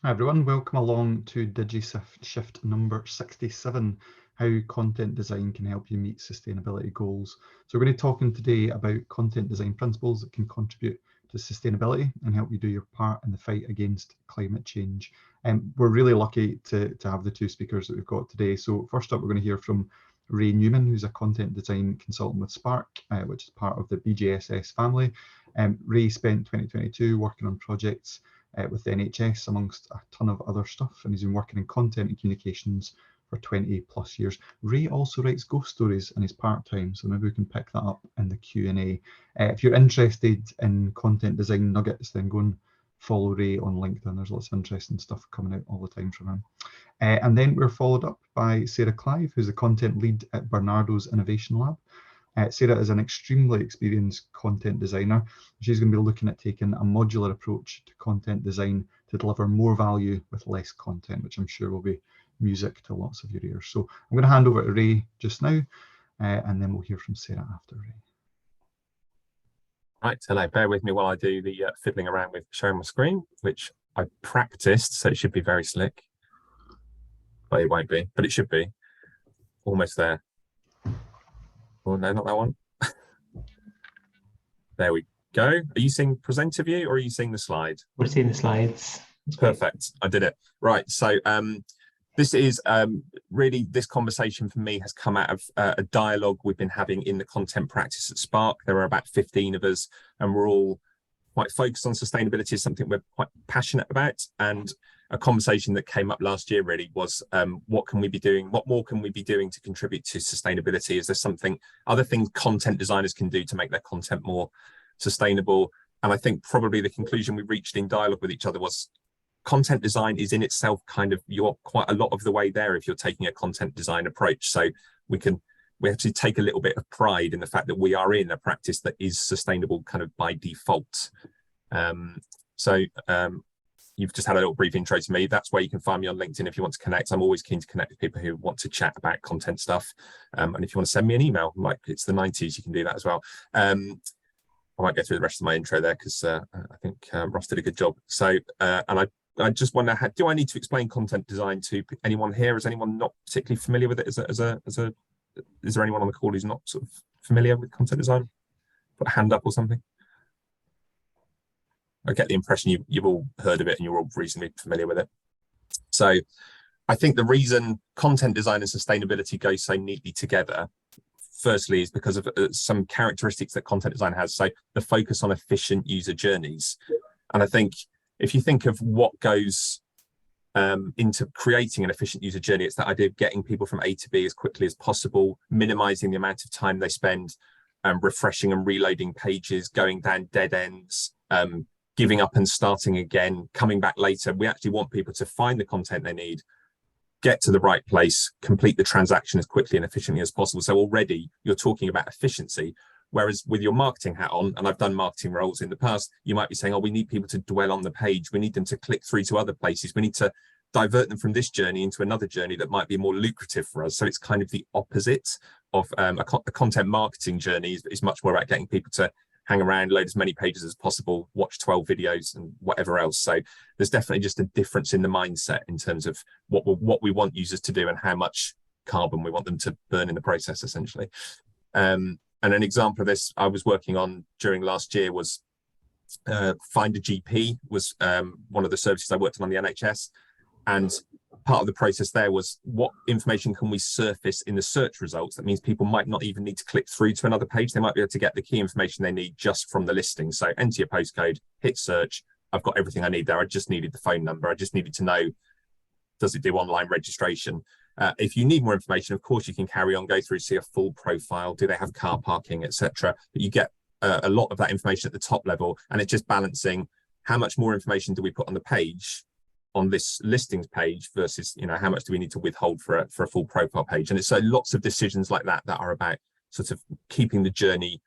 Hi everyone, welcome along to DigiShift number 67, how content design can help you meet sustainability goals. So we're going to be talking today about content design principles that can contribute to sustainability and help you do your part in the fight against climate change. We're really lucky to have the two speakers that we've got today. So first up, we're going to hear from Ray Newman, who's a content design consultant with SPARCK, which is part of the BJSS family. Ray spent 2022 working on projects with the NHS amongst a ton of other stuff, and he's been working in content and communications for 20 plus years. Ray also writes ghost stories in his part-time, so maybe we can pick that up in the Q&A. If you're interested in content design nuggets, then go and follow Ray on LinkedIn. There's lots of interesting stuff coming out all the time from him. And then we're followed up by Sarah Clive, who's the content lead at Barnardos Innovation Lab. Sarah is an extremely experienced content designer. She's going to be looking at taking a modular approach to content design to deliver more value with less content, which I'm sure will be music to lots of your ears. So I'm going to hand over to Ray just now, and then we'll hear from Sarah after Ray. Right, hello, bear with me while I do the fiddling around with showing my screen, which I practiced, so it should be very slick. But it won't be, but it should be. Almost there. Oh, no, not that one. There we go. Are you seeing presenter view or are you seeing the slide? We're seeing the slides. Perfect. I did it. Right. So this is really, this conversation for me has come out of a dialogue we've been having in the content practice at SPARCK. There are about 15 of us, and we're all quite focused on sustainability. Is something we're quite passionate about. And a conversation that came up last year really was what can we be doing? What more can we be doing to contribute to sustainability? Is there something, other things content designers can do to make their content more sustainable? And I think probably the conclusion we reached in dialogue with each other was content design is in itself kind of, you're quite a lot of the way there if you're taking a content design approach. So we have to take a little bit of pride in the fact that we are in a practice that is sustainable kind of by default. You've just had a little brief intro to me. That's where you can find me on LinkedIn if you want to connect. I'm always keen to connect with people who want to chat about content stuff. And if you want to send me an email, like it's the 90s, you can do that as well. I might go through the rest of my intro there because I think Ross did a good job. So, and I just wonder, do I need to explain content design to anyone here? Is anyone not particularly familiar with it? Is there anyone on the call who's not sort of familiar with content design? Put a hand up or something. I get the impression you've all heard of it and you're all reasonably familiar with it. So I think the reason content design and sustainability go so neatly together, firstly, is because of some characteristics that content design has. So the focus on efficient user journeys. And I think if you think of what goes into creating an efficient user journey, it's that idea of getting people from A to B as quickly as possible, minimizing the amount of time they spend refreshing and reloading pages, going down dead ends, giving up and starting again, coming back later. We actually want people to find the content they need, get to the right place, complete the transaction as quickly and efficiently as possible. So already you're talking about efficiency. Whereas with your marketing hat on, and I've done marketing roles in the past, you might be saying, oh, we need people to dwell on the page. We need them to click through to other places. We need to divert them from this journey into another journey that might be more lucrative for us. So it's kind of the opposite of a content marketing journey is much more about getting people to hang around, load as many pages as possible, watch 12 videos and whatever else. So there's definitely just a difference in the mindset in terms of what we want users to do and how much carbon we want them to burn in the process, essentially. And an example of this I was working on during last year was Find a GP was one of the services I worked on the NHS. And part of the process there was what information can we surface in the search results? That means people might not even need to click through to another page. They might be able to get the key information they need just from the listing. So enter your postcode, hit search. I've got everything I need there. I just needed the phone number. I just needed to know, does it do online registration? If you need more information, of course, you can carry on, go through, see a full profile. Do they have car parking, etc.? But you get a lot of that information at the top level, and it's just balancing how much more information do we put on the page on this listings page versus, you know, how much do we need to withhold for a full profile page? And it's so lots of decisions like that that are about sort of keeping the journey,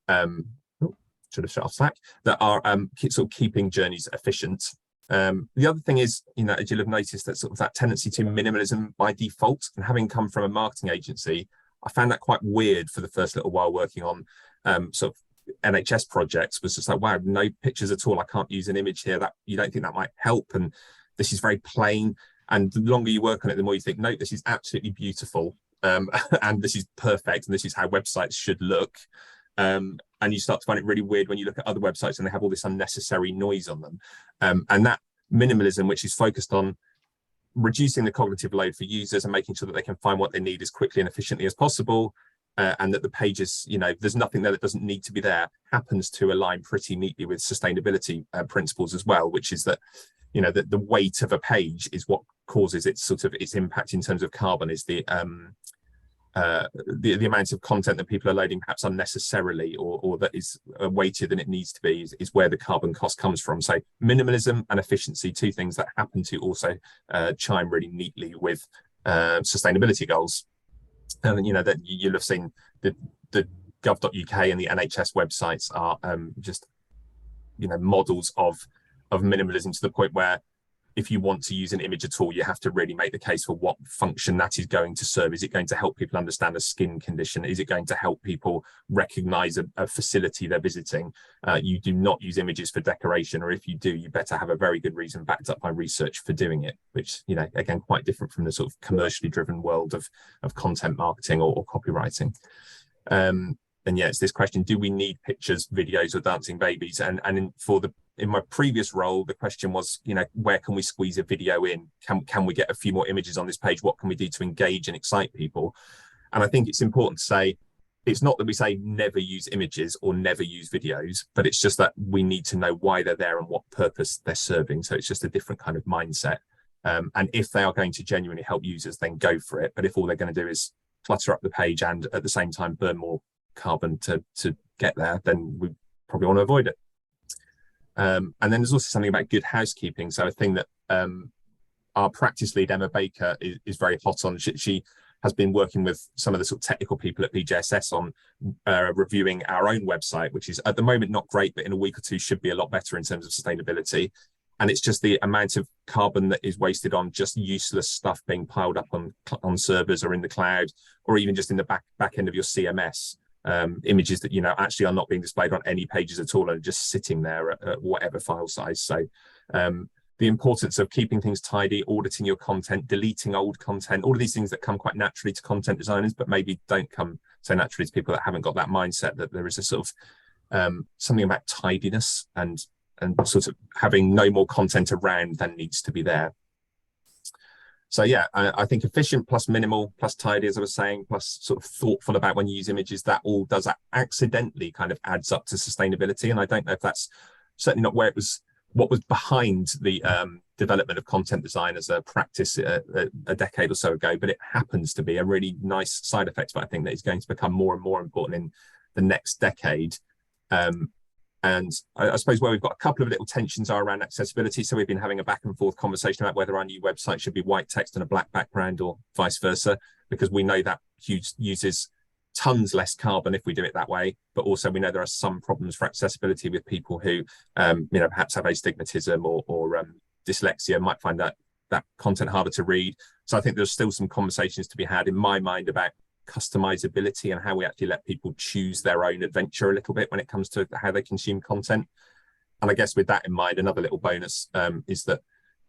should have shut off Slack, that are sort of keeping journeys efficient. The other thing is, you know, as you'll have noticed, that sort of that tendency to minimalism by default, and having come from a marketing agency, I found that quite weird for the first little while working on sort of NHS projects. Was just like, wow, no pictures at all. I can't use an image here. That you don't think that might help, and this is very plain. And the longer you work on it, the more you think, no, this is absolutely beautiful. And this is perfect. And this is how websites should look. And you start to find it really weird when you look at other websites and they have all this unnecessary noise on them. And that minimalism, which is focused on reducing the cognitive load for users and making sure that they can find what they need as quickly and efficiently as possible, and that the pages, there's nothing there that doesn't need to be there, happens to align pretty neatly with sustainability principles as well, which is that the weight of a page is what causes its impact in terms of carbon, is the amount of content that people are loading perhaps unnecessarily, or that is weightier than it needs to be, is where the carbon cost comes from. So minimalism and efficiency, two things that happen to also chime really neatly with sustainability goals. And that you'll have seen the gov.uk and the NHS websites are just models of minimalism, to the point where if you want to use an image at all, you have to really make the case for what function that is going to serve. Is it going to help people understand a skin condition? Is it going to help people recognize a facility they're visiting? You do not use images for decoration, or if you do, you better have a very good reason backed up by research for doing it, which, again, quite different from the sort of commercially driven world of content marketing or copywriting. And yeah, it's this question: do we need pictures, videos, or dancing babies? And in my previous role, the question was, where can we squeeze a video in? Can we get a few more images on this page? What can we do to engage and excite people? And I think it's important to say, it's not that we say never use images or never use videos, but it's just that we need to know why they're there and what purpose they're serving. So it's just a different kind of mindset. And if they are going to genuinely help users, then go for it. But if all they're going to do is clutter up the page and at the same time burn more carbon to get there, then we probably want to avoid it. And then there's also something about good housekeeping. So a thing that our practice lead, Emma Baker, is very hot on. She has been working with some of the sort of technical people at BJSS on reviewing our own website, which is at the moment not great, but in a week or two should be a lot better in terms of sustainability. And it's just the amount of carbon that is wasted on just useless stuff being piled up on servers or in the cloud, or even just in the back end of your CMS. Images that actually are not being displayed on any pages at all and just sitting there at whatever file size. So the importance of keeping things tidy, auditing your content, deleting old content, all of these things that come quite naturally to content designers, but maybe don't come so naturally to people that haven't got that mindset, that there is a sort of something about tidiness and sort of having no more content around than needs to be there. So yeah, I think efficient plus minimal plus tidy, as I was saying, plus sort of thoughtful about when you use images, that all does accidentally kind of adds up to sustainability. And I don't know if that's certainly not what was behind the development of content design as a practice a decade or so ago, but it happens to be a really nice side effect. But I think that is going to become more and more important in the next decade. And I suppose where we've got a couple of little tensions are around accessibility. So we've been having a back and forth conversation about whether our new website should be white text and a black background or vice versa, because we know that uses tons less carbon if we do it that way. But also we know there are some problems for accessibility with people who, perhaps have astigmatism or dyslexia, might find that content harder to read. So I think there's still some conversations to be had in my mind about customizability and how we actually let people choose their own adventure a little bit when it comes to how they consume content. And I guess with that in mind, another little bonus is that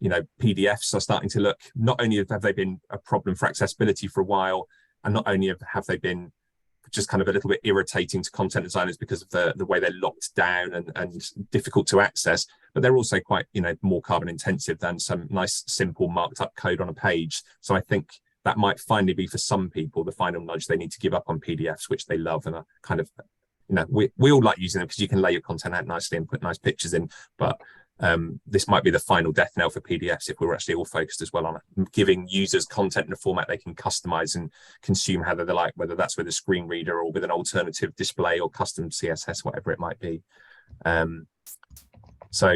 PDFs are starting to look, not only have they been a problem for accessibility for a while, and not only have they been just kind of a little bit irritating to content designers because of the way they're locked down and difficult to access, but they're also quite more carbon intensive than some nice simple marked up code on a page. So I think that might finally be, for some people, the final nudge they need to give up on PDFs, which they love and are kind of, we all like using them because you can lay your content out nicely and put nice pictures in. But this might be the final death knell for PDFs if we were actually all focused as well on giving users content in a format they can customize and consume how they like, whether that's with a screen reader or with an alternative display or custom CSS, whatever it might be. So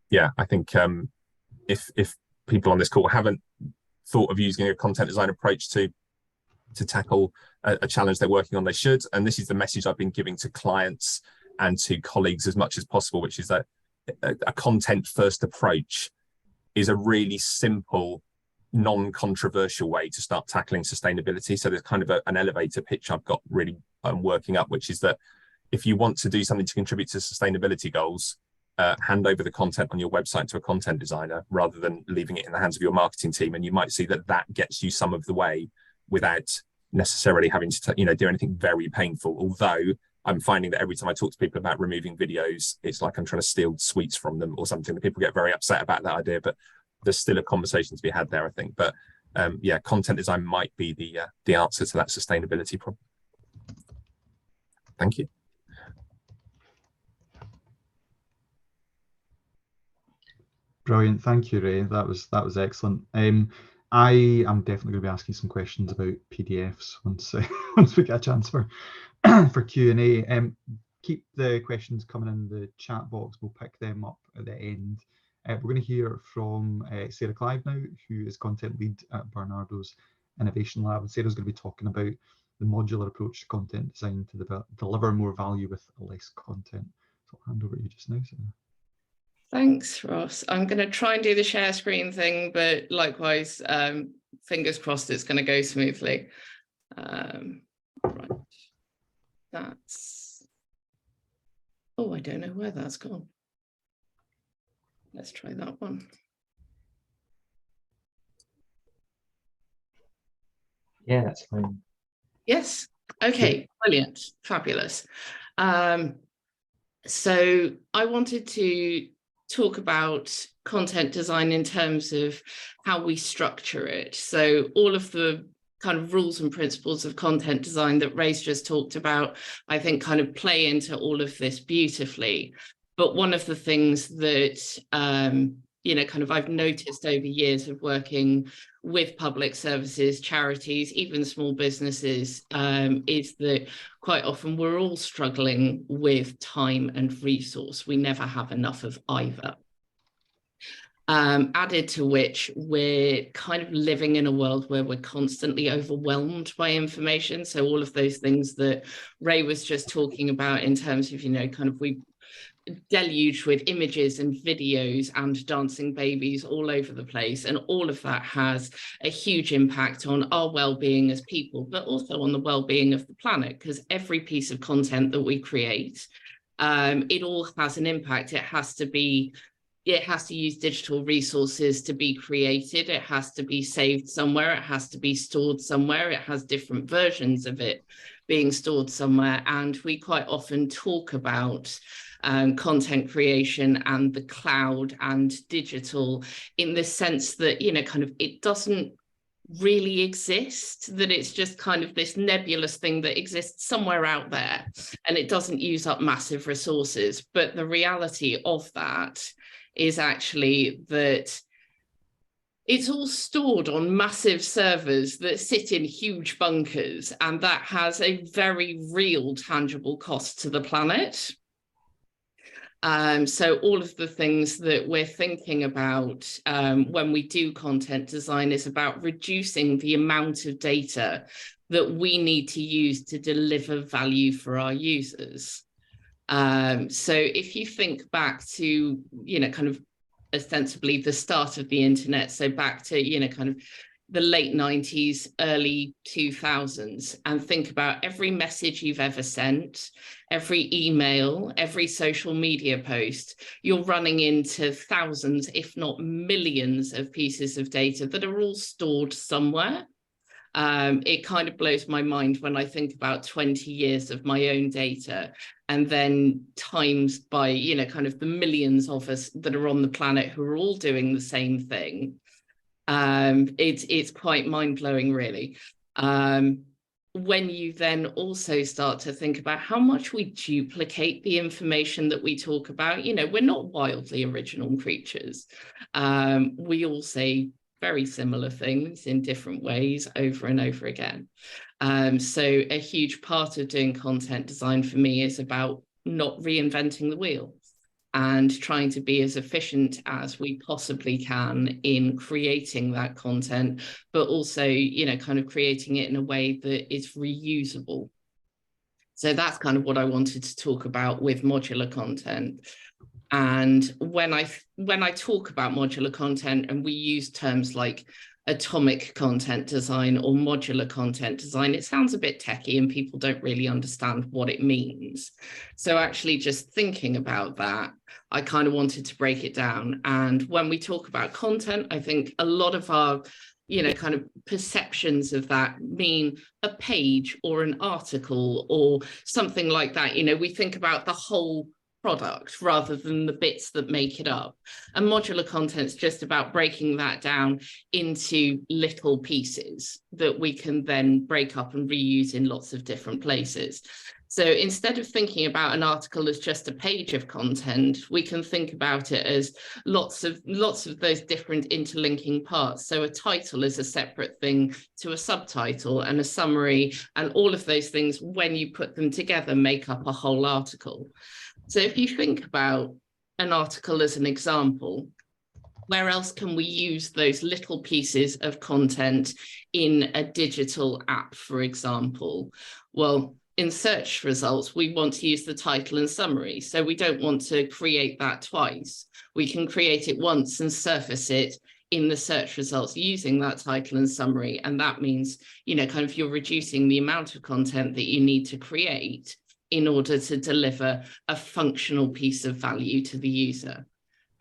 yeah, I think if people on this call haven't thought of using a content design approach to tackle a challenge they're working on, they should. And this is the message I've been giving to clients and to colleagues as much as possible, which is that a content first approach is a really simple, non-controversial way to start tackling sustainability. So there's kind of an elevator pitch I've got really working up, which is that if you want to do something to contribute to sustainability goals, hand over the content on your website to a content designer rather than leaving it in the hands of your marketing team. And you might see that that gets you some of the way without necessarily having to, do anything very painful. Although I'm finding that every time I talk to people about removing videos, it's like I'm trying to steal sweets from them or something. That people get very upset about that idea, but there's still a conversation to be had there, I think. But yeah, content design might be the answer to that sustainability problem. Thank you. Brilliant, thank you, Ray. That was excellent. I am definitely going to be asking some questions about PDFs once once we get a chance for Q&A. Keep the questions coming in the chat box. We'll pick them up at the end. We're going to hear from Sarah Clive now, who is content lead at Barnardos Innovation Lab. And Sarah's going to be talking about the modular approach to content design to deliver more value with less content. So I'll hand over to you just now, Sarah. Thanks, Ross. I'm going to try and do the share screen thing, but likewise, fingers crossed it's going to go smoothly. Right. That's... Oh, I don't know where that's gone. Let's try that one. Yeah, that's fine. Yes. Okay, brilliant. Fabulous. So I wanted to talk about content design in terms of how we structure it. So all of the kind of rules and principles of content design that Ray's just talked about, I think kind of play into all of this beautifully. But one of the things that, kind of I've noticed over years of working with public services, charities, even small businesses, is that quite often we're all struggling with time and resource. We never have enough of either. Added to which we're kind of living in a world where we're constantly overwhelmed by information. So all of those things that Ray was just talking about in terms of, kind of we deluged with images and videos and dancing babies all over the place, and all of that has a huge impact on our well-being as people, but also on the well-being of the planet, because every piece of content that we create, it all has an impact. It has to use digital resources to be created. It has to be saved somewhere. It has to be stored somewhere. It has different versions of it being stored somewhere. And we quite often talk about content creation and the cloud and digital in the sense that, kind of it doesn't really exist, that it's just kind of this nebulous thing that exists somewhere out there and it doesn't use up massive resources. But the reality of that is actually that it's all stored on massive servers that sit in huge bunkers, and that has a very real tangible cost to the planet. So all of the things that we're thinking about when we do content design is about reducing the amount of data that we need to use to deliver value for our users. So if you think back to, kind of ostensibly the start of the internet, so back to, kind of the late 90s, early 2000s, and think about every message you've ever sent, every email, every social media post, you're running into thousands, if not millions of pieces of data that are all stored somewhere. It kind of blows my mind when I think about 20 years of my own data and then times by, kind of the millions of us that are on the planet who are all doing the same thing. It's quite mind-blowing, really. When you then also start to think about how much we duplicate the information that we talk about, we're not wildly original creatures. We all say very similar things in different ways over and over again. So a huge part of doing content design for me is about not reinventing the wheel and trying to be as efficient as we possibly can in creating that content, but also, kind of creating it in a way that is reusable. So that's kind of what I wanted to talk about with modular content. And when I talk about modular content and we use terms like atomic content design or modular content design, it sounds a bit techy and people don't really understand what it means. So actually just thinking about that, I kind of wanted to break it down. And when we talk about content, I think a lot of our kind of perceptions of that mean a page or an article or something like that. We think about the whole product rather than the bits that make it up. And modular content's just about breaking that down into little pieces that we can then break up and reuse in lots of different places. So instead of thinking about an article as just a page of content, we can think about it as lots of those different interlinking parts. So a title is a separate thing to a subtitle and a summary, and all of those things, when you put them together, make up a whole article. So if you think about an article as an example, where else can we use those little pieces of content in a digital app, for example? Well, in search results, we want to use the title and summary. So we don't want to create that twice. We can create it once and surface it in the search results using that title and summary. And that means, kind of you're reducing the amount of content that you need to create in order to deliver a functional piece of value to the user.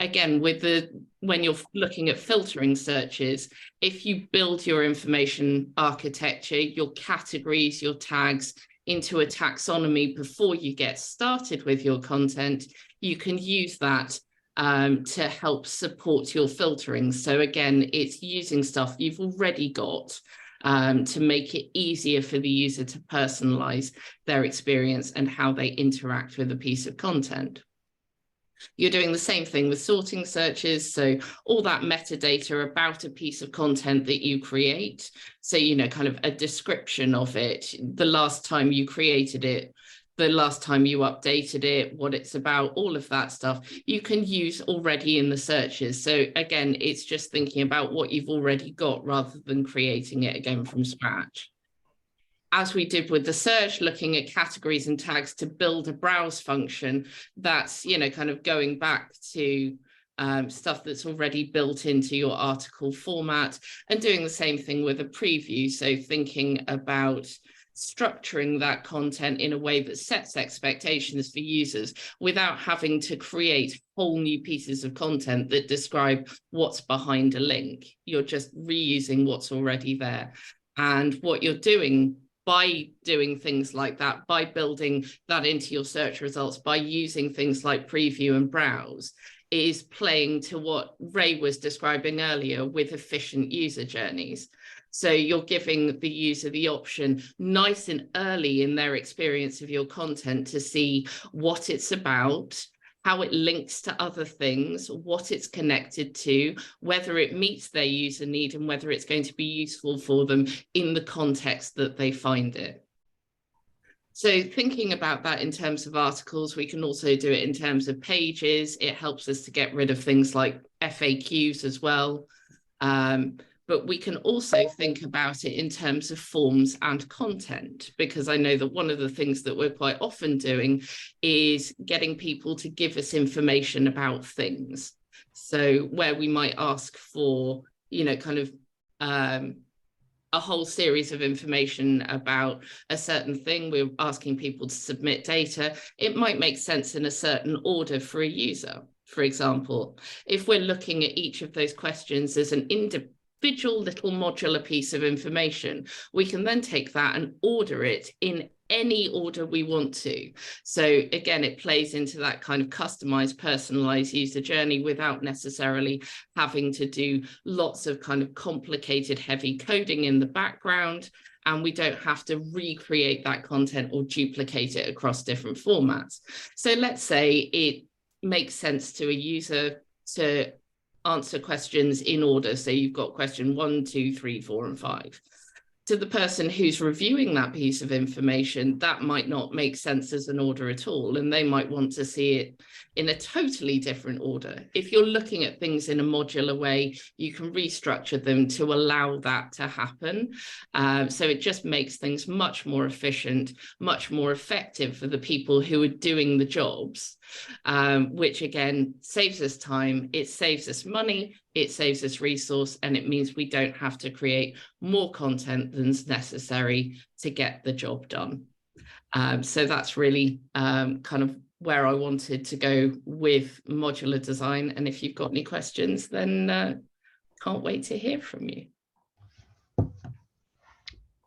Again, when you're looking at filtering searches, if you build your information architecture, your categories, your tags into a taxonomy before you get started with your content, you can use that to help support your filtering. So again, it's using stuff you've already got to make it easier for the user to personalize their experience and how they interact with a piece of content. You're doing the same thing with sorting searches. So all that metadata about a piece of content that you create. So, kind of a description of it, the last time you created it, the last time you updated it, what it's about, all of that stuff you can use already in the searches. So again, it's just thinking about what you've already got rather than creating it again from scratch. As we did with the search, looking at categories and tags to build a browse function, that's, kind of going back to stuff that's already built into your article format, and doing the same thing with a preview. So thinking about structuring that content in a way that sets expectations for users without having to create whole new pieces of content that describe what's behind a link. You're just reusing what's already there. And what you're doing by doing things like that, by building that into your search results, by using things like preview and browse, is playing to what Ray was describing earlier with efficient user journeys. So you're giving the user the option nice and early in their experience of your content to see what it's about, how it links to other things, what it's connected to, whether it meets their user need, and whether it's going to be useful for them in the context that they find it. So thinking about that in terms of articles, we can also do it in terms of pages. It helps us to get rid of things like FAQs as well. But we can also think about it in terms of forms and content, because I know that one of the things that we're quite often doing is getting people to give us information about things. So where we might ask for, kind of a whole series of information about a certain thing, we're asking people to submit data, it might make sense in a certain order for a user. For example, if we're looking at each of those questions as an individual little modular piece of information, we can then take that and order it in any order we want to. So again, it plays into that kind of customized, personalized user journey without necessarily having to do lots of kind of complicated, heavy coding in the background. And we don't have to recreate that content or duplicate it across different formats. So let's say it makes sense to a user to answer questions in order. So you've got question 1, 2, 3, 4, and 5. To the person who's reviewing that piece of information, that might not make sense as an order at all, and they might want to see it in a totally different order. If you're looking at things in a modular way, you can restructure them to allow that to happen. So it just makes things much more efficient, much more effective for the people who are doing the jobs. which again saves us time, it saves us money, it saves us resource, and it means we don't have to create more content than's necessary to get the job done. So that's really kind of where I wanted to go with modular design. And if you've got any questions, then can't wait to hear from you.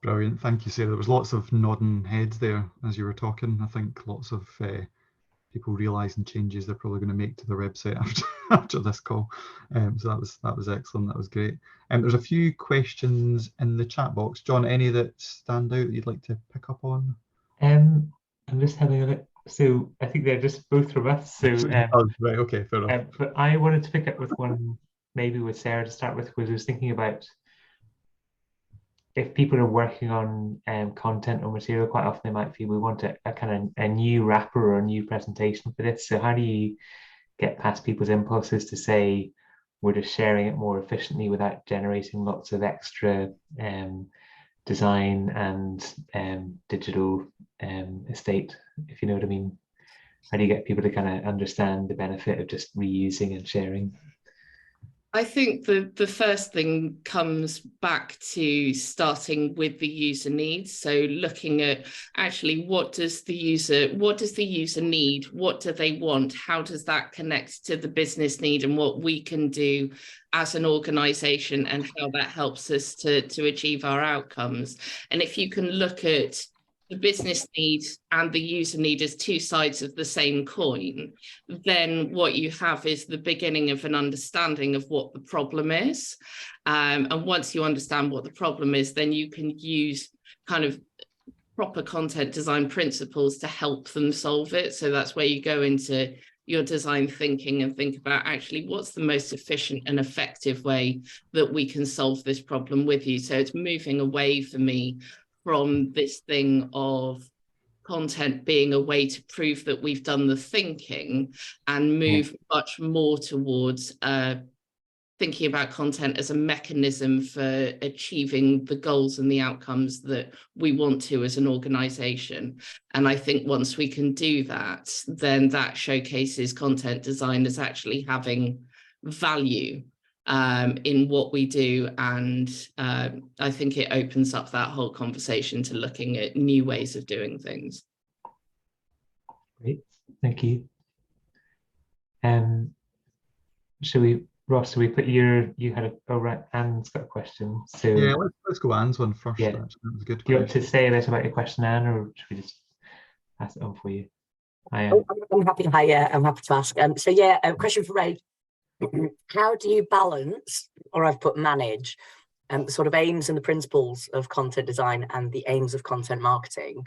Brilliant, thank you, Sarah. There was lots of nodding heads there as you were talking. I think lots of people realising changes they're probably going to make to their website after this call. So that was excellent. That was great. There's a few questions in the chat box. John, any that stand out that you'd like to pick up on? I'm just having a look. So I think they're just both from us. So oh, right, okay, fair enough. but I wanted to pick up with one, maybe with Sarah to start with, because I was thinking about if people are working on content or material, quite often they might feel we want a kind of a new wrapper or a new presentation for this. So how do you get past people's impulses to say we're just sharing it more efficiently without generating lots of extra design and digital estate, if you know what I mean? How do you get people to kind of understand the benefit of just reusing and sharing? I think the first thing comes back to starting with the user needs. So looking at actually what does the user need? What do they want? How does that connect to the business need and what we can do as an organization and how that helps us to achieve our outcomes? And if you can look at the business need and the user need as two sides of the same coin, then what you have is the beginning of an understanding of what the problem is. And once you understand what the problem is, then you can use kind of proper content design principles to help them solve it. So that's where you go into your design thinking and think about actually what's the most efficient and effective way that we can solve this problem with you. So it's moving away for me from this thing of content being a way to prove that we've done the thinking and move much more towards thinking about content as a mechanism for achieving the goals and the outcomes that we want to as an organization. And I think once we can do that, then that showcases content design as actually having value in what we do. And I think it opens up that whole conversation to looking at new ways of doing things. Great, thank you. Ross, should we put you had Anne's got a question. So yeah, let's go Anne's one first. Yeah. That was a good Do you want question. to say a bit about your question, Anne, or should we just pass it on for you? I'm happy. Hi, I'm happy to ask. So yeah, a question for Ray. How do you balance, or I've put manage, the sort of aims and the principles of content design and the aims of content marketing?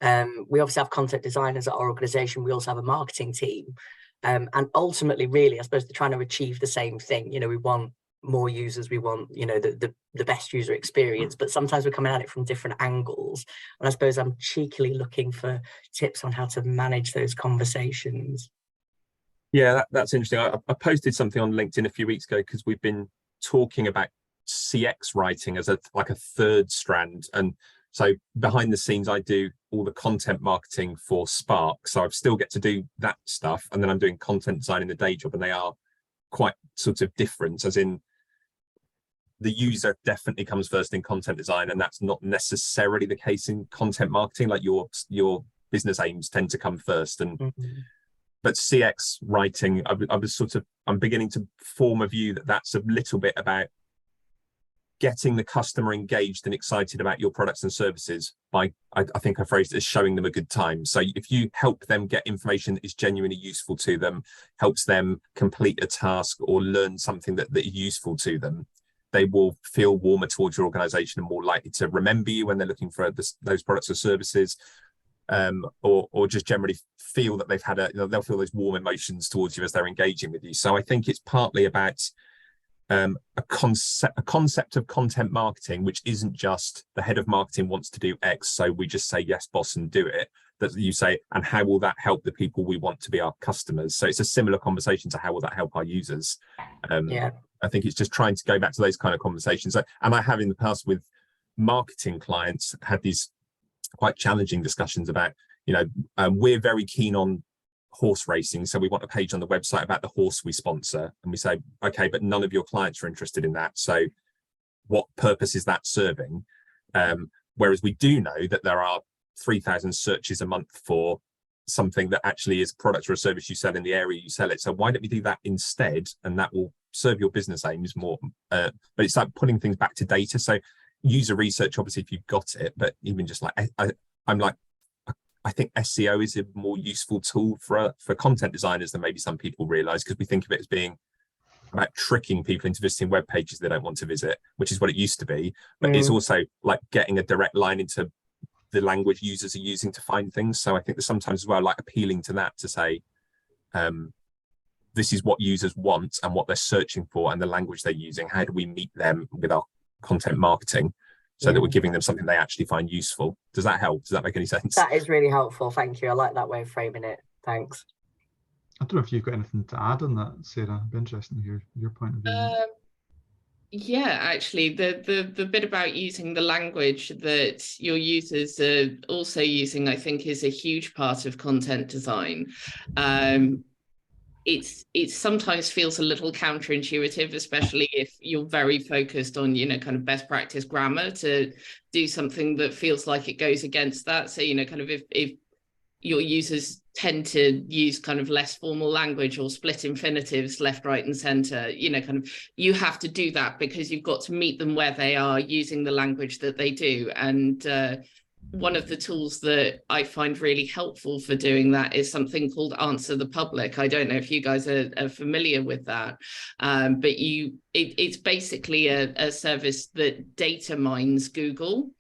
We obviously have content designers at our organization. We also have a marketing team. And ultimately, really, I suppose they're trying to achieve the same thing. You know, we want more users, we want, you know, the best user experience, but sometimes we're coming at it from different angles. And I suppose I'm cheekily looking for tips on how to manage those conversations. Yeah, that's interesting. I posted something on LinkedIn a few weeks ago because we've been talking about CX writing as like a third strand. And so behind the scenes, I do all the content marketing for SPARCK. So I still get to do that stuff. And then I'm doing content design in the day job, and they are quite sort of different, as in the user definitely comes first in content design. And that's not necessarily the case in content marketing. Like your business aims tend to come first. And but CX writing, I'm beginning to form a view that that's a little bit about getting the customer engaged and excited about your products and services by, I think I phrased it as showing them a good time. So if you help them get information that is genuinely useful to them, helps them complete a task or learn something that is useful to them, they will feel warmer towards your organization and more likely to remember you when they're looking for those products or services. Or just generally feel that they've had they'll feel those warm emotions towards you as they're engaging with you. So I think it's partly about a concept of content marketing, which isn't just the head of marketing wants to do X, so we just say yes, boss, and do it. That you say, and how will that help the people we want to be our customers? So it's a similar conversation to how will that help our users. I think it's just trying to go back to those kind of conversations. And I have in the past with marketing clients had these quite challenging discussions about, you know, we're very keen on horse racing, so we want a page on the website about the horse we sponsor, and we say, okay, but none of your clients are interested in that, so what purpose is that serving? Whereas we do know that there are 3,000 searches a month for something that actually is a product or a service you sell in the area you sell it. So why don't we do that instead? And that will serve your business aims more. But it's like putting things back to data. So user research, obviously, if you've got it, but even just like, I think SEO is a more useful tool for content designers than maybe some people realize, because we think of it as being about tricking people into visiting web pages they don't want to visit, which is what it used to be. But it's also like getting a direct line into the language users are using to find things. So I think that sometimes as well, like appealing to that, to say, this is what users want and what they're searching for and the language they're using. How do we meet them with our content marketing so that we're giving them something they actually find useful? Does that help? Does that make any sense? That is really helpful. Thank you. I like that way of framing it. Thanks. I don't know if you've got anything to add on that, Sarah. It'd be interesting to hear your point of view. Yeah, actually, the bit about using the language that your users are also using, I think, is a huge part of content design. It sometimes feels a little counterintuitive, especially if you're very focused on, kind of best practice grammar, to do something that feels like it goes against that. So, kind of if your users tend to use kind of less formal language or split infinitives left, right, and center, kind of you have to do that because you've got to meet them where they are using the language that they do. And one of the tools that I find really helpful for doing that is something called Answer the Public. I don't know if you guys are familiar with that, but it's basically a service that data mines Google.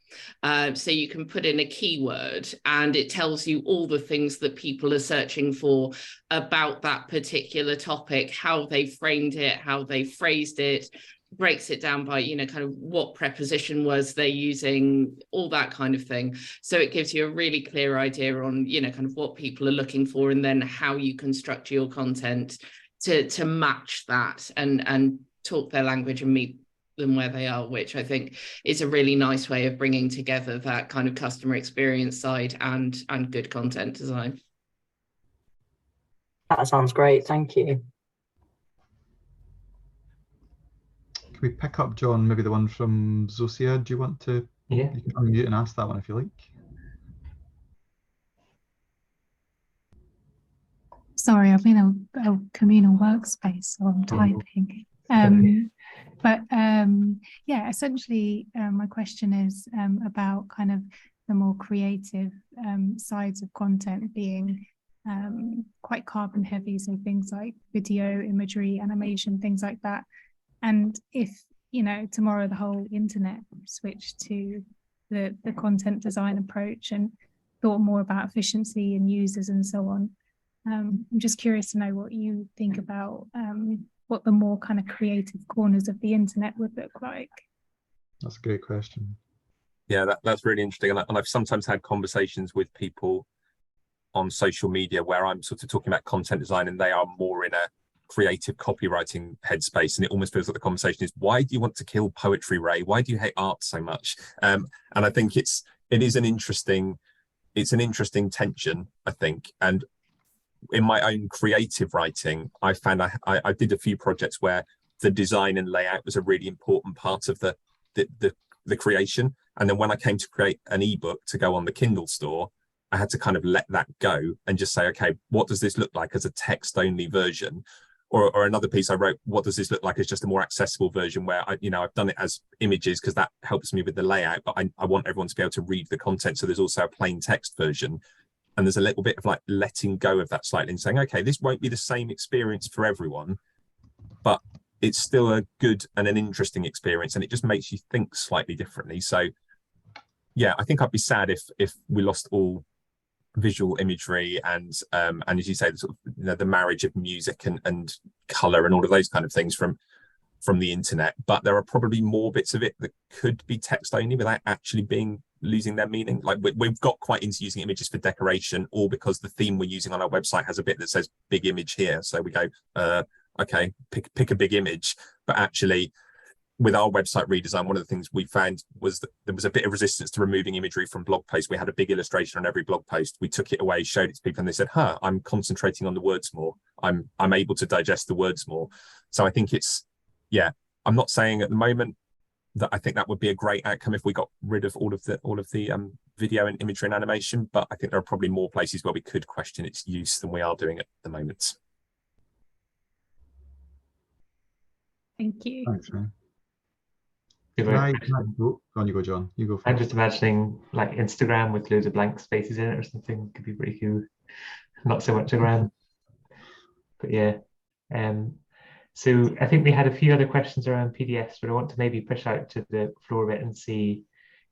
So you can put in a keyword and it tells you all the things that people are searching for about that particular topic, how they framed it, how they phrased it, breaks it down by, kind of what preposition words they're using, all that kind of thing. So it gives you a really clear idea on, kind of what people are looking for, and then how you construct your content to match that and talk their language and meet them where they are, which I think is a really nice way of bringing together that kind of customer experience side and good content design. That sounds great. Thank you. Can we pick up, John, maybe the one from Zosia? Do you want to? Yeah. You can unmute and ask that one if you like. Sorry, I'm in a communal workspace, so I'm typing. Yeah, essentially, my question is about kind of the more creative sides of content being quite carbon heavy, so things like video, imagery, animation, things like that. And if, tomorrow the whole internet switched to the content design approach and thought more about efficiency and users and so on, I'm just curious to know what you think about what the more kind of creative corners of the internet would look like. That's a great question. Yeah, that's really interesting. And I've sometimes had conversations with people on social media where I'm sort of talking about content design and they are more in a creative copywriting headspace, and it almost feels like the conversation is, why do you want to kill poetry, Ray? Why do you hate art so much? And I think it is an interesting tension, I think. And in my own creative writing, I found I did a few projects where the design and layout was a really important part of the creation. And then when I came to create an ebook to go on the Kindle store, I had to kind of let that go and just say, okay, what does this look like as a text-only version? Or another piece I wrote, what does this look like as just a more accessible version where I've done it as images because that helps me with the layout, but I want everyone to be able to read the content. So there's also a plain text version. And there's a little bit of like letting go of that slightly and saying, okay, this won't be the same experience for everyone, but it's still a good and an interesting experience. And it just makes you think slightly differently. So yeah, I think I'd be sad if we lost all visual imagery and as you say, the sort of, the marriage of music and color and all of those kind of things from the internet. But there are probably more bits of it that could be text only without actually losing their meaning. Like we've got quite into using images for decoration, or because the theme we're using on our website has a bit that says big image here. So we go, okay, pick a big image, but actually with our website redesign, one of the things we found was that there was a bit of resistance to removing imagery from blog posts. We had a big illustration on every blog post. We took it away, showed it to people, and they said, "Huh, I'm concentrating on the words more. I'm able to digest the words more." So I think it's, yeah, I'm not saying at the moment that I think that would be a great outcome if we got rid of all of the video and imagery and animation, but I think there are probably more places where we could question its use than we are doing at the moment. Thank you. Thanks, man. Super. Go on, you go, John. You go first. I'm just imagining like Instagram with loads of blank spaces in it or something. Could be pretty cool. Not so much around, but yeah. So I think we had a few other questions around PDFs, but I want to maybe push out to the floor a bit and see,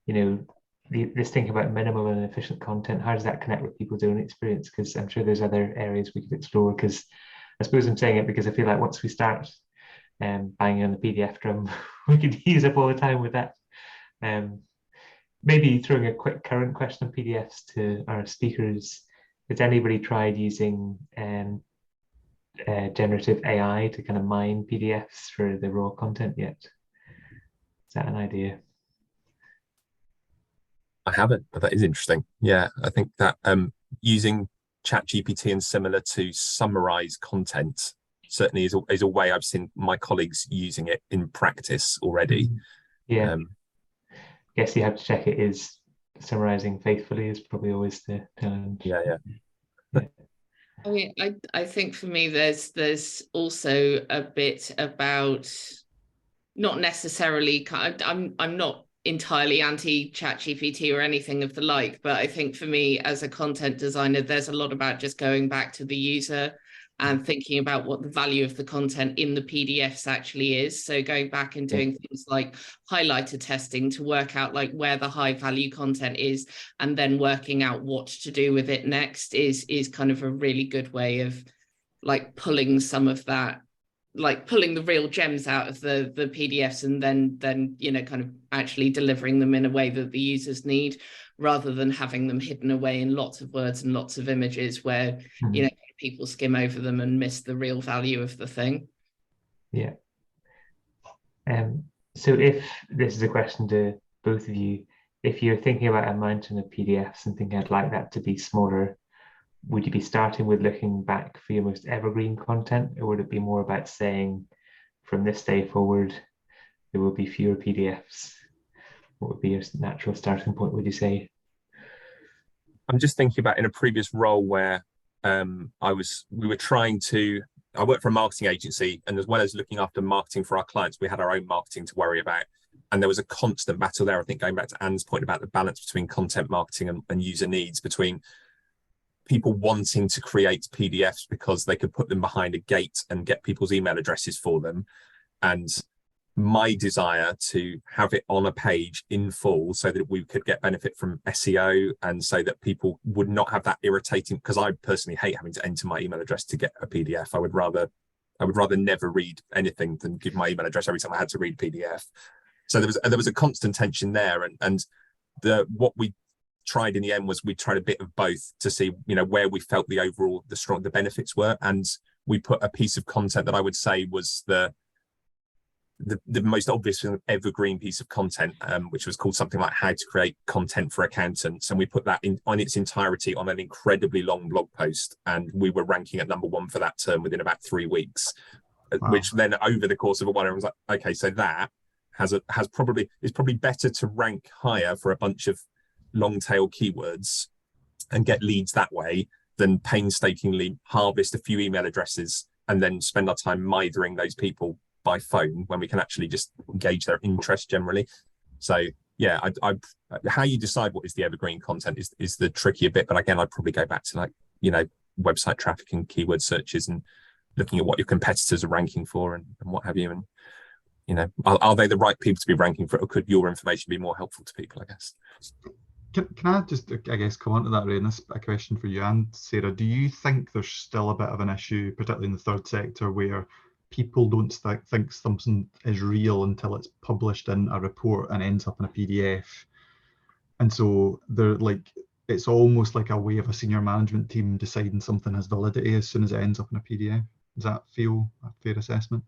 you know, this thing about minimal and efficient content. How does that connect with people's own experience? Because I'm sure there's other areas we could explore. Because I suppose I'm saying it because I feel like once we start banging on the PDF drum, we could use up all the time with that. Maybe throwing a quick current question on PDFs to our speakers. Has anybody tried using generative AI to kind of mine PDFs for the raw content yet? Is that an idea? I haven't, but that is interesting. Yeah, I think that using ChatGPT and similar to summarize content certainly is a way I've seen my colleagues using it in practice already. Yeah. Guess you have to check it is summarizing faithfully is probably always the challenge. Yeah. I mean, I think for me, there's also a bit about not necessarily. I'm not entirely anti ChatGPT or anything of the like, but I think for me as a content designer, there's a lot about just going back to the user and thinking about what the value of the content in the PDFs actually is. So going back and doing things like highlighter testing to work out like where the high value content is, and then working out what to do with it next is kind of a really good way of like pulling some of that, like pulling the real gems out of the PDFs and then you know, kind of actually delivering them in a way that the users need, rather than having them hidden away in lots of words and lots of images where, you know, people skim over them and miss the real value of the thing. Yeah. So if this is a question to both of you, if you're thinking about a mountain of PDFs and thinking I'd like that to be smaller, would you be starting with looking back for your most evergreen content, or would it be more about saying from this day forward there will be fewer PDFs? What would be your natural starting point, would you say? I'm just thinking about in a previous role where I worked for a marketing agency, and as well as looking after marketing for our clients, we had our own marketing to worry about. And there was a constant battle there, I think, going back to Anne's point about the balance between content marketing and user needs, between people wanting to create PDFs because they could put them behind a gate and get people's email addresses for them, and my desire to have it on a page in full so that we could get benefit from SEO, and so that people would not have that irritating, because I personally hate having to enter my email address to get a PDF. I would rather never read anything than give my email address every time I had to read PDF. So there was a constant tension there, and what we tried in the end was we tried a bit of both to see, you know, where we felt the benefits were, and we put a piece of content that I would say was the most obvious evergreen piece of content, which was called something like How to Create Content for Accountants, and we put that on its entirety on an incredibly long blog post, and we were ranking at #1 for that term within about 3 weeks. Wow. Which then over the course of a while I was like, okay, so that is probably better to rank higher for a bunch of long tail keywords and get leads that way than painstakingly harvest a few email addresses and then spend our time mithering those people by phone when we can actually just engage their interest generally. So yeah, how you decide what is the evergreen content is the trickier bit, but again, I'd probably go back to, like, you know, website traffic and keyword searches and looking at what your competitors are ranking for and what have you, and, you know, are they the right people to be ranking for it, or could your information be more helpful to people, I guess. Can I just, I guess, come on to that, Ray, and this is a question for you and Sarah. Do you think there's still a bit of an issue, particularly in the third sector, where people don't think something is real until it's published in a report and ends up in a PDF? And so they're like, it's almost like a way of a senior management team deciding something has validity as soon as it ends up in a PDF. Does that feel a fair assessment?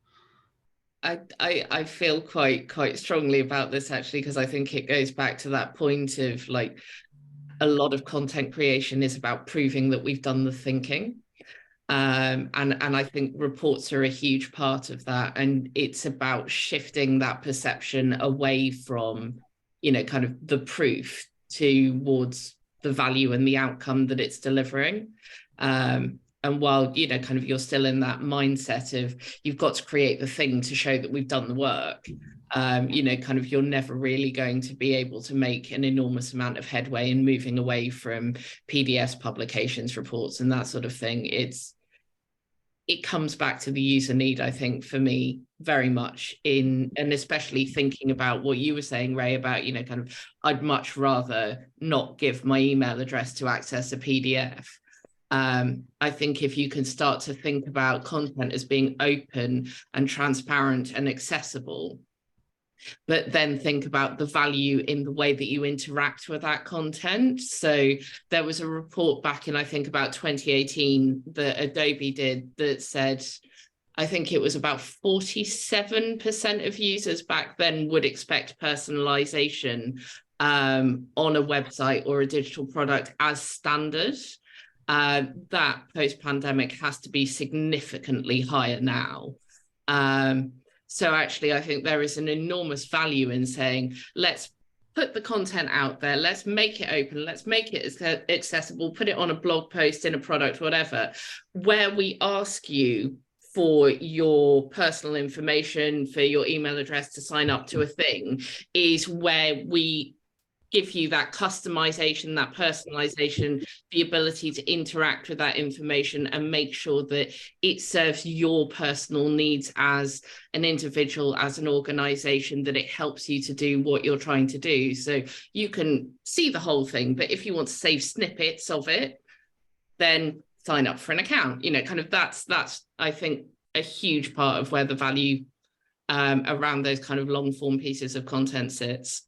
I feel quite strongly about this actually, because I think it goes back to that point of like a lot of content creation is about proving that we've done the thinking. And I think reports are a huge part of that. And it's about shifting that perception away from, kind of the proof towards the value and the outcome that it's delivering. And while, kind of you're still in that mindset of you've got to create the thing to show that we've done the work, kind of you're never really going to be able to make an enormous amount of headway in moving away from PDFs, publications, reports, and that sort of thing. It comes back to the user need, I think, for me, very much and especially thinking about what you were saying, Ray, about, kind of, I'd much rather not give my email address to access a PDF. I think if you can start to think about content as being open and transparent and accessible, but then think about the value in the way that you interact with that content. So there was a report back in, I think, about 2018 that Adobe did that said, I think it was about 47% of users back then would expect personalization on a website or a digital product as standard. That post-pandemic has to be significantly higher now. So actually, I think there is an enormous value in saying, let's put the content out there, let's make it open, let's make it accessible, put it on a blog post, in a product, whatever, where we ask you for your personal information, for your email address to sign up to a thing, is where we give you that customization, that personalization, the ability to interact with that information and make sure that it serves your personal needs as an individual, as an organization, that it helps you to do what you're trying to do. So you can see the whole thing, but if you want to save snippets of it, then sign up for an account. Kind of that's I think a huge part of where the value around those kind of long form pieces of content sits.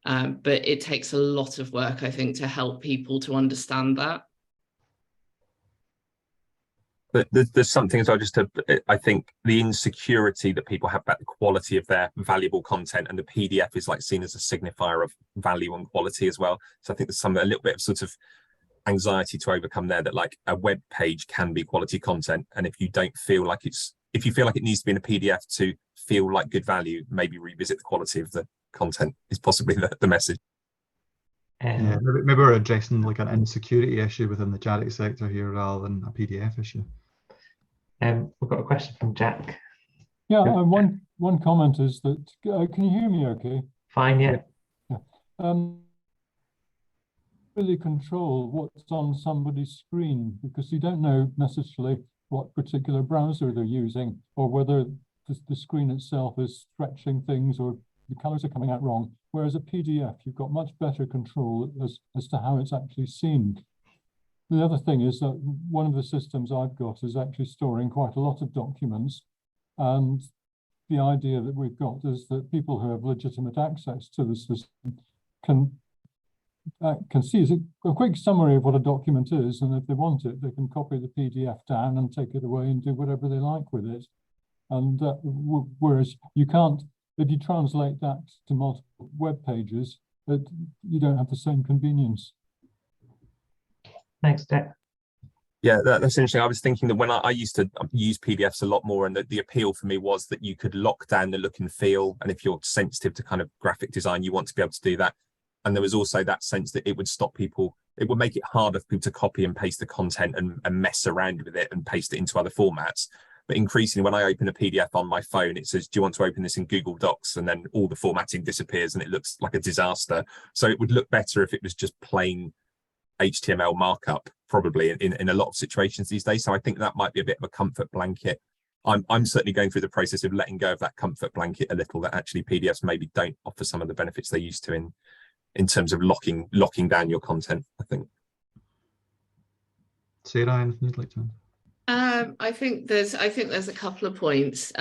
But it takes a lot of work, I think, to help people to understand that. But there's something as well, I think the insecurity that people have about the quality of their valuable content, and the PDF is like seen as a signifier of value and quality as well. So I think there's a little bit of sort of anxiety to overcome there, that like a web page can be quality content. And if you feel like it needs to be in a PDF to feel like good value, maybe revisit the quality of the content is possibly the message. Yeah, maybe we're addressing like an insecurity issue within the charity sector here rather than a PDF issue. We've got a question from Jack. Yeah, one comment is that can you hear me okay? Fine, yeah. Really control what's on somebody's screen, because you don't know necessarily what particular browser they're using, or whether the screen itself is stretching things or the colors are coming out wrong. Whereas a PDF, you've got much better control as to how it's actually seen. The other thing is that one of the systems I've got is actually storing quite a lot of documents. And the idea that we've got is that people who have legitimate access to the system can see a quick summary of what a document is. And if they want it, they can copy the PDF down and take it away and do whatever they like with it. And whereas you can't, if you translate that to multiple web pages, you don't have the same convenience. Thanks, Jack. Yeah, that's interesting. I was thinking that when I used to use PDFs a lot more, and the appeal for me was that you could lock down the look and feel. And if you're sensitive to kind of graphic design, you want to be able to do that. And there was also that sense that it would stop people, it would make it harder for people to copy and paste the content and mess around with it and paste it into other formats. But increasingly, when I open a PDF on my phone, it says, do you want to open this in Google Docs? And then all the formatting disappears and it looks like a disaster. So it would look better if it was just plain HTML markup, probably in a lot of situations these days. So I think that might be a bit of a comfort blanket. I'm certainly going through the process of letting go of that comfort blanket a little, that actually PDFs maybe don't offer some of the benefits they used to in terms of locking down your content, I think. Sarah, anything you'd like to add? I think there's a couple of points.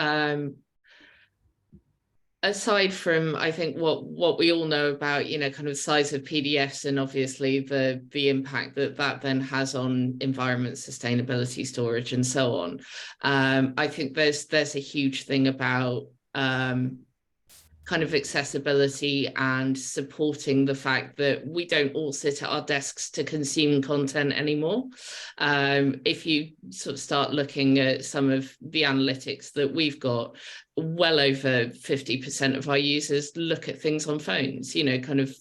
Aside from, I think what we all know about, kind of size of PDFs and obviously the impact that then has on environment, sustainability, storage, and so on. I think there's a huge thing about kind of accessibility and supporting the fact that we don't all sit at our desks to consume content anymore. If you sort of start looking at some of the analytics that we've got, well over 50% of our users look at things on phones, you know, kind of,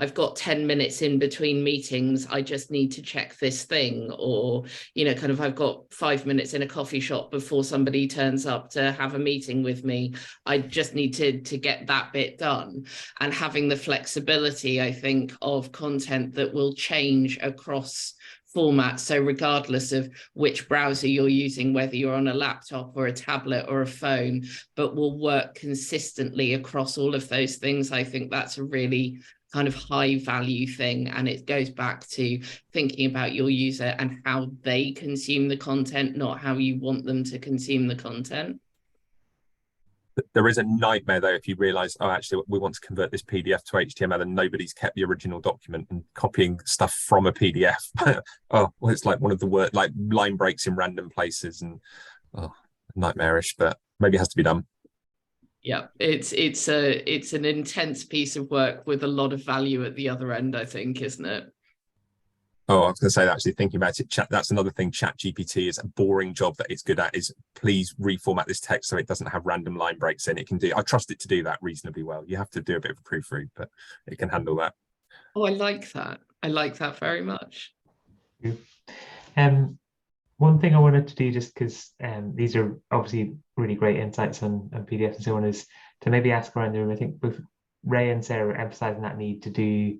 I've got 10 minutes in between meetings, I just need to check this thing, or, you know, kind of, I've got 5 minutes in a coffee shop before somebody turns up to have a meeting with me. I just need to get that bit done. And having the flexibility, I think, of content that will change across formats. So regardless of which browser you're using, whether you're on a laptop or a tablet or a phone, but will work consistently across all of those things, I think that's a really kind of high value thing. And it goes back to thinking about your user and how they consume the content, not how you want them to consume the content. There is a nightmare though if you realize, oh, actually we want to convert this PDF to HTML and nobody's kept the original document, and copying stuff from a PDF. Oh, well, it's like one of the worst, like line breaks in random places, and nightmarish, but maybe it has to be done. Yeah, it's an intense piece of work with a lot of value at the other end, I think, isn't it? Oh, I was going to say, actually thinking about it, that's another thing ChatGPT is a boring job that it's good at, is please reformat this text so it doesn't have random line breaks in. It can do, I trust it to do that reasonably well. You have to do a bit of a proofread, but it can handle that. Oh, I like that. I like that very much. One thing I wanted to do, just because these are obviously really great insights on PDF and so on, is to maybe ask around the room. I think both Ray and Sarah are emphasizing that need to do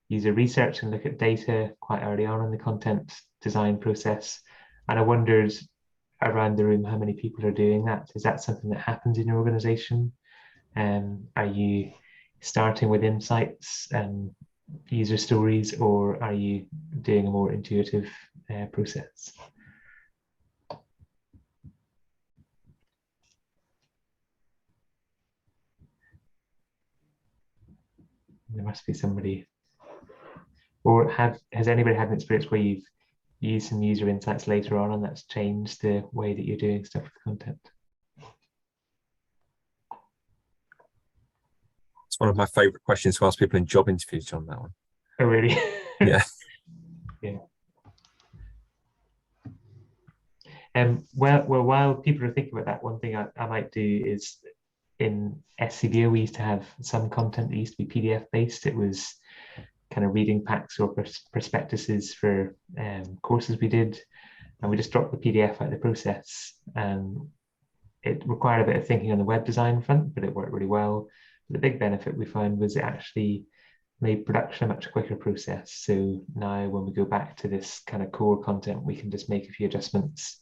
user research and look at data quite early on in the content design process. And I wondered around the room how many people are doing that. Is that something that happens in your organization? Are you starting with insights and user stories, or are you doing a more intuitive process? There must be somebody. Or has anybody had an experience where you've used some user insights later on and that's changed the way that you're doing stuff with content? It's one of my favorite questions to ask people in job interviews, John, that one. Oh, really? Yeah. Yeah. Well, while people are thinking about that, one thing I might do is, in SCVO, we used to have some content that used to be PDF based. It was kind of reading packs or prospectuses for courses we did, and we just dropped the PDF out of the process. It required a bit of thinking on the web design front, but it worked really well. The big benefit we found was it actually made production a much quicker process. So now when we go back to this kind of core content, we can just make a few adjustments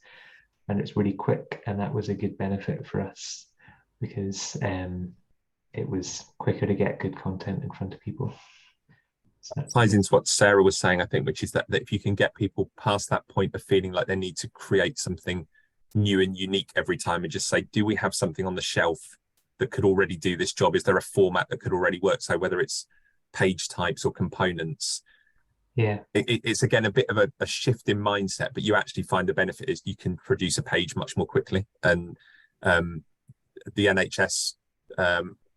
and it's really quick. And that was a good benefit for us, because it was quicker to get good content in front of people. So that ties into what Sarah was saying, I think, which is that if you can get people past that point of feeling like they need to create something new and unique every time, and just say, do we have something on the shelf that could already do this job? Is there a format that could already work? So whether it's page types or components, yeah, it's again a bit of a shift in mindset, but you actually find the benefit is you can produce a page much more quickly. And the NHS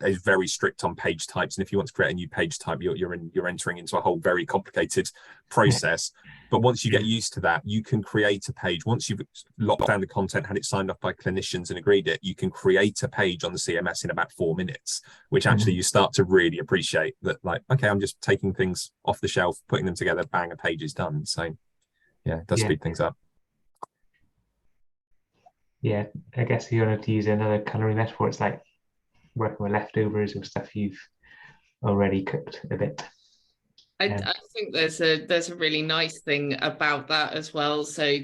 is very strict on page types, and if you want to create a new page type, you're entering into a whole very complicated process. But once you get used to that, you can create a page. Once you've locked down the content, had it signed off by clinicians and agreed it, you can create a page on the CMS in about 4 minutes, which actually you start to really appreciate that, like, okay, I'm just taking things off the shelf, putting them together, bang, a page is done. So yeah, it does speed things up. Yeah, I guess if you wanted to use another culinary metaphor, it's like working with leftovers or stuff you've already cooked a bit. I think there's a really nice thing about that as well. So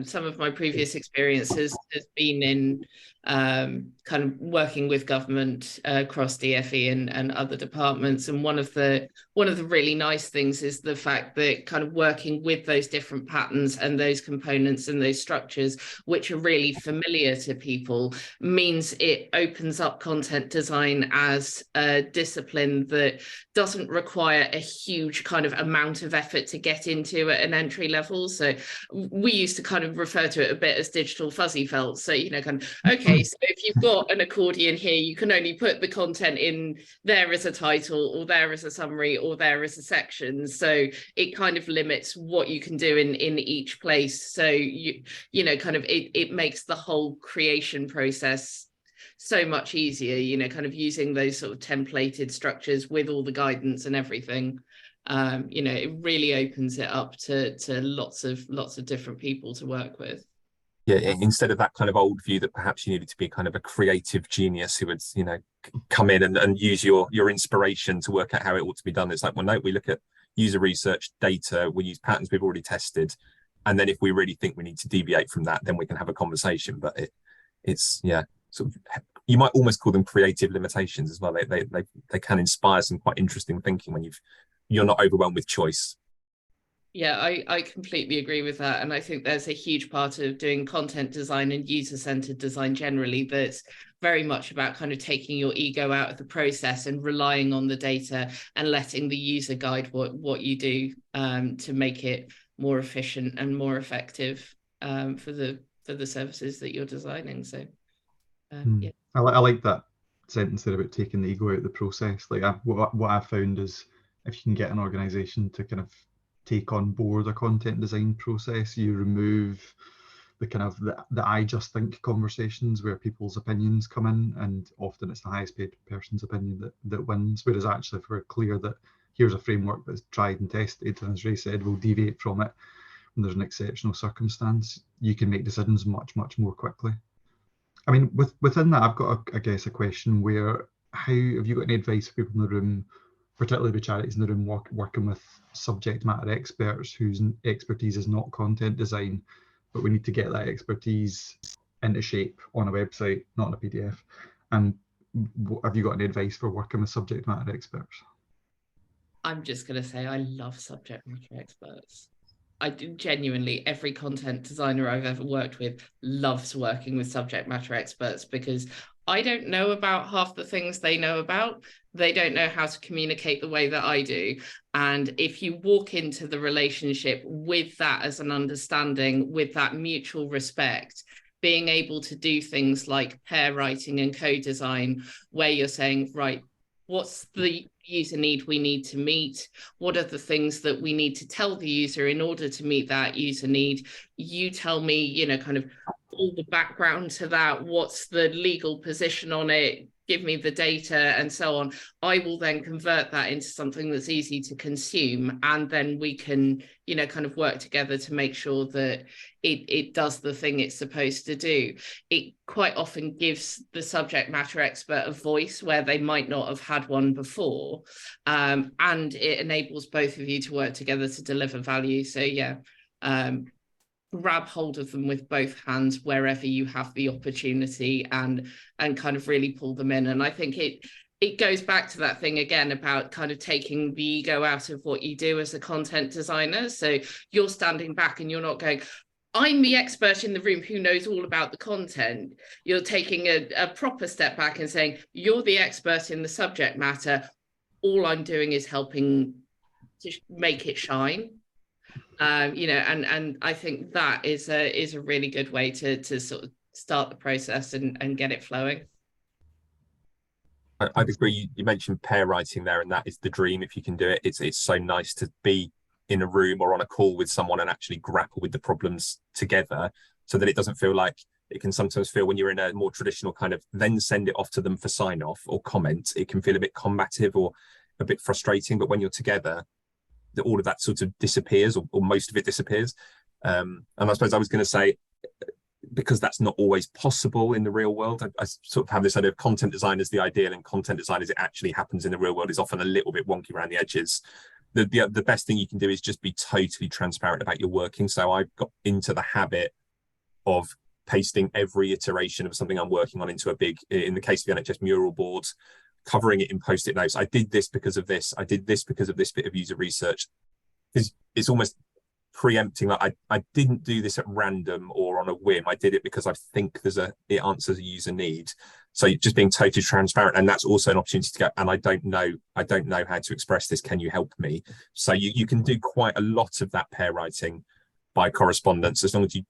some of my previous experiences has been in kind of working with government across DFE and other departments. And one of the really nice things is the fact that kind of working with those different patterns and those components and those structures, which are really familiar to people, means it opens up content design as a discipline that doesn't require a huge kind of amount of effort to get into at an entry level. So we used to kind of refer to it a bit as digital fuzzy felt. So, you know, kind of, okay, so if you've got an accordion here, you can only put the content in there as a title, or there as a summary, or there as a section. So it kind of limits what you can do in each place. So you know, kind of it makes the whole creation process so much easier, you know, kind of using those sort of templated structures with all the guidance and everything. You know, it really opens it up to lots of different people to work with. Yeah, instead of that kind of old view that perhaps you needed to be kind of a creative genius who would, you know, come in and use your inspiration to work out how it ought to be done. It's like, well, no, we look at user research data, we use patterns we've already tested, and then if we really think we need to deviate from that, then we can have a conversation. But it's yeah, sort of, you might almost call them creative limitations as well. They can inspire some quite interesting thinking when you're not overwhelmed with choice. Yeah, I completely agree with that. And I think there's a huge part of doing content design and user-centered design generally that's very much about kind of taking your ego out of the process and relying on the data and letting the user guide what you do to make it more efficient and more effective for the services that you're designing. So yeah. I like that sentence there about taking the ego out of the process. Like what I've found is, if you can get an organization to kind of take on board a content design process, you remove the kind of the I just think conversations where people's opinions come in, and often it's the highest paid person's opinion that wins. Whereas actually, if we're clear that here's a framework that's tried and tested, and as Ray said, we'll deviate from it when there's an exceptional circumstance, you can make decisions much more quickly. I mean, within that, I've got I guess a question where, how have you got any advice for people in the room, particularly the charities in the room working with subject matter experts whose expertise is not content design, but we need to get that expertise into shape on a website, not in a PDF? And have you got any advice for working with subject matter experts? I'm just going to say I love subject matter experts. I do genuinely, every content designer I've ever worked with loves working with subject matter experts, because I don't know about half the things they know about. They don't know how to communicate the way that I do. And if you walk into the relationship with that as an understanding, with that mutual respect, being able to do things like pair writing and co-design, where you're saying, right, what's the user need we need to meet? What are the things that we need to tell the user in order to meet that user need? You tell me, you know, kind of all the background to that. What's the legal position on it? Give me the data and so on. I will then convert that into something that's easy to consume. And then we can, you know, kind of work together to make sure that it does the thing it's supposed to do. It quite often gives the subject matter expert a voice where they might not have had one before. And it enables both of you to work together to deliver value. So yeah, grab hold of them with both hands wherever you have the opportunity, and kind of really pull them in. And I think it goes back to that thing again about kind of taking the ego out of what you do as a content designer. So you're standing back and you're not going, I'm the expert in the room who knows all about the content. You're taking a proper step back and saying, you're the expert in the subject matter. All I'm doing is helping to make it shine. You know, and I think that is a really good way to sort of start the process and get it flowing. I'd agree. You mentioned pair writing there, and that is the dream if you can do it. It's so nice to be in a room or on a call with someone and actually grapple with the problems together, so that it doesn't feel like it can sometimes feel when you're in a more traditional kind of then send it off to them for sign off or comment, it can feel a bit combative or a bit frustrating. But when you're together, all of that sort of disappears, or most of it disappears. And I suppose I was going to say, because that's not always possible in the real world, I sort of have this idea of content design as the ideal, and content design as it actually happens in the real world is often a little bit wonky around the edges. The best thing you can do is just be totally transparent about your working. So I've got into the habit of pasting every iteration of something I'm working on into a big, in the case of the NHS mural boards, covering it in post-it notes. I did this because of this. I did this because of this bit of user research. It's almost preempting that I didn't do this at random or on a whim. I did it because I think it answers a user need. So just being totally transparent, and that's also an opportunity to go, and I don't know how to express this. Can you help me? So you can do quite a lot of that pair writing by correspondence, as long as you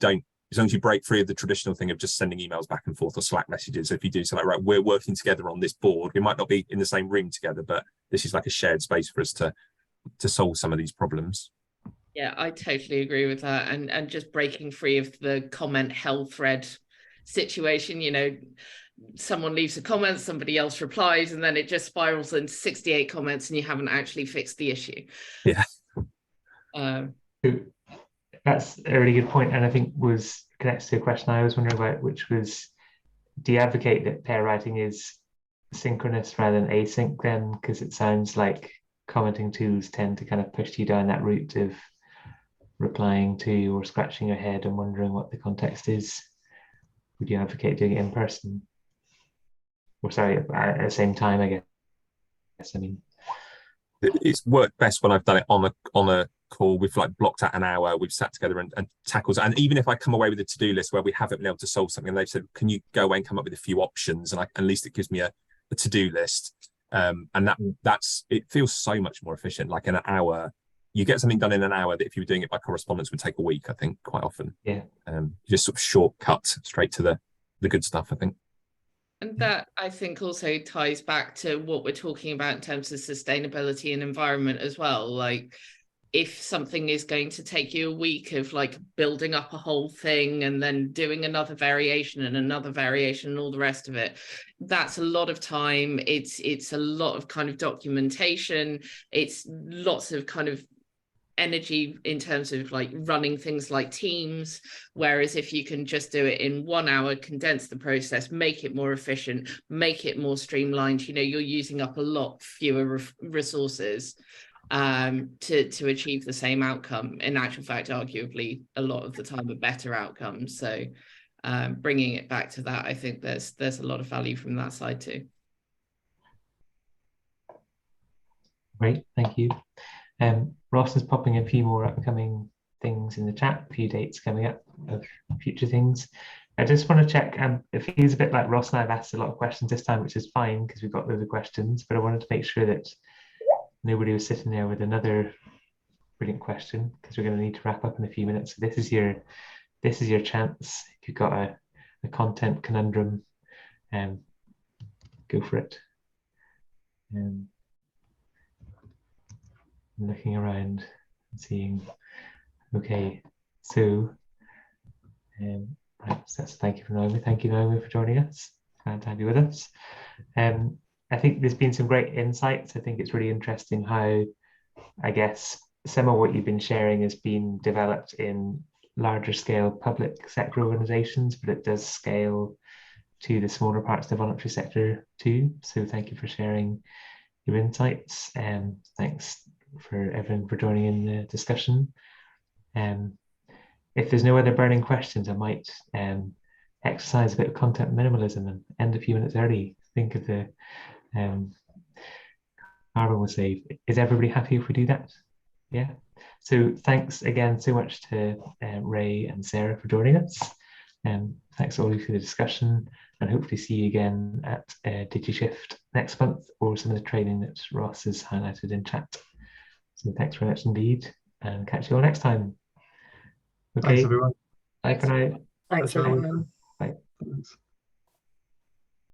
break free of the traditional thing of just sending emails back and forth or Slack messages. If you do something like, right, we're working together on this board, we might not be in the same room together, but this is like a shared space for us to solve some of these problems. Yeah, I totally agree with that. And just breaking free of the comment hell thread situation, you know, someone leaves a comment, somebody else replies, and then it just spirals into 68 comments and you haven't actually fixed the issue. Yeah. That's a really good point, and I think was connected to a question I was wondering about, which was, do you advocate that pair writing is synchronous rather than async then? Because it sounds like commenting tools tend to kind of push you down that route of replying to or scratching your head and wondering what the context is. Would you advocate doing it in person? Or sorry, at the same time, I guess. I mean, it's worked best when I've done it on a call. We've like blocked out an hour, we've sat together and tackled, and even if I come away with a to-do list where we haven't been able to solve something, and they've said, can you go away and come up with a few options, and at least it gives me a to-do list, and that's it feels so much more efficient. Like in an hour, you get something done in an hour that if you were doing it by correspondence would take a week, I think, quite often. Yeah. You just sort of shortcut straight to the good stuff, I think. And that, I think, also ties back to what we're talking about in terms of sustainability and environment as well. Like, if something is going to take you a week of like building up a whole thing and then doing another variation and another variation and all the rest of it, that's a lot of time. It's a lot of kind of documentation. It's lots of kind of energy in terms of like running things like Teams, whereas if you can just do it in 1 hour, condense the process, make it more efficient, make it more streamlined, you know, you're using up a lot fewer resources to achieve the same outcome. In actual fact, arguably a lot of the time a better outcome. So bringing it back to that, I think there's a lot of value from that side too. Great, thank you. Ross is popping a few more upcoming things in the chat, a few dates coming up of future things. I just want to check, if he's a bit like Ross and I've asked a lot of questions this time, which is fine because we've got loads of questions, but I wanted to make sure that nobody was sitting there with another brilliant question, because we're going to need to wrap up in a few minutes. So this is your chance. If you've got a content conundrum, go for it. Looking around and seeing, okay, so right, so thank you for Naomi for joining us. Glad to have you with us. I think there's been some great insights. I think it's really interesting how, I guess, some of what you've been sharing has been developed in larger scale public sector organizations, but it does scale to the smaller parts of the voluntary sector too. So thank you for sharing your insights, and thanks for everyone for joining in the discussion. If there's no other burning questions, I might exercise a bit of content minimalism and end a few minutes early. Think of the carbon will save. Is everybody happy if we do that? Yeah. So thanks again so much to Ray and Sarah for joining us. Thanks all of you for the discussion, and hopefully see you again at DigiShift next month, or some of the training that Ross has highlighted in chat. So thanks very much indeed, and catch you all next time. Okay. Thanks, everyone. Bye for now. Thanks, everyone. Bye. Thanks.